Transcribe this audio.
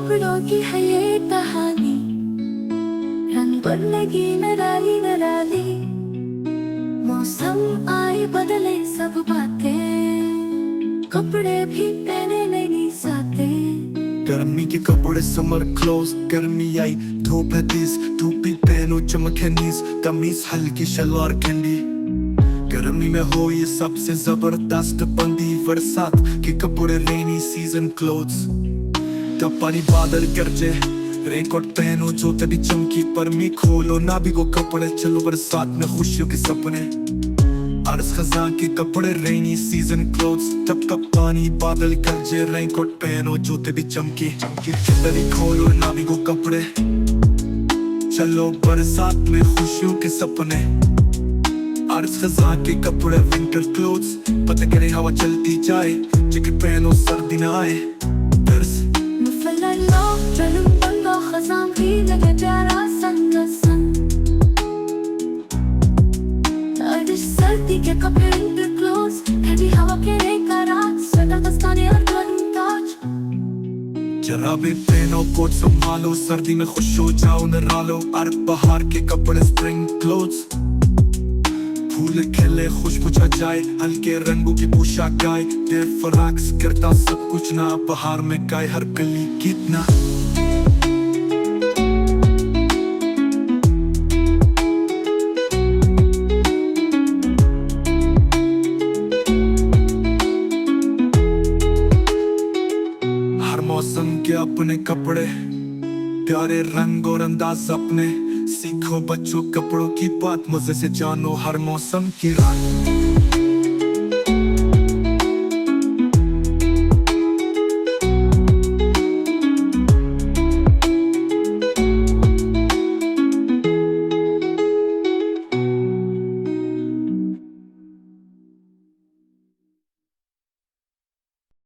कपड़ों की है ये कहानी, रंग बदलेगी नराली नराली। मौसम आए बदले सब बातें, कपड़े भी पहने नहीं जाते। गर्मी के कपड़े समर क्लोज, गर्मी आई धूप है तेज, टोपी पहनो चमक है नीस, कमीज हल्की शलवार कैंडी। गर्मी में हो ये सबसे जबरदस्त बंदी, बरसात के कपड़े रेनी सीजन क्लोथ्स। तब पानी बादल गरजे, रेनकोट पहनो जो तभी चमकी, परमी खोलो ना भिगो कपड़े, चलो बरसात में खुशियों के सपने। अर्ज खजां के कपड़े रेनी सीजन क्लोथ्स, टप टप पानी बादल गरजे, रेनकोट पहनो जूते भी चमकी, तभी खोलो ना भिगो कपड़े, चलो बरसात में खुशियों के सपने। अर्ज खजां के कपड़े विंटर क्लोथ्स, पता करे हवा चलती जाए, जैकेट पहनो सर्दी न आए। खजां भी लगे प्यारा संग संग, सर्दी के कपड़े विंटर क्लोथ्स, ठंडी हवा के रात, स्वेटर दस्ताने और ताज। जराबे पहनो कोट संभालो, सर्दी में खुश हो जाओ नरालो। और बाहर के कपड़े स्प्रिंग क्लोथ्स, फूल खिले खुशबू छा जाए, हल्के रंगों की पोशाक आए, देर फराक करता सब कुछ ना, बाहर में गाय हर गली कितना। मौसम के अपने कपड़े, प्यारे रंग और अंदाज अपने, सीखो बच्चों कपड़ों की बात, मजे से जानो हर मौसम की रात।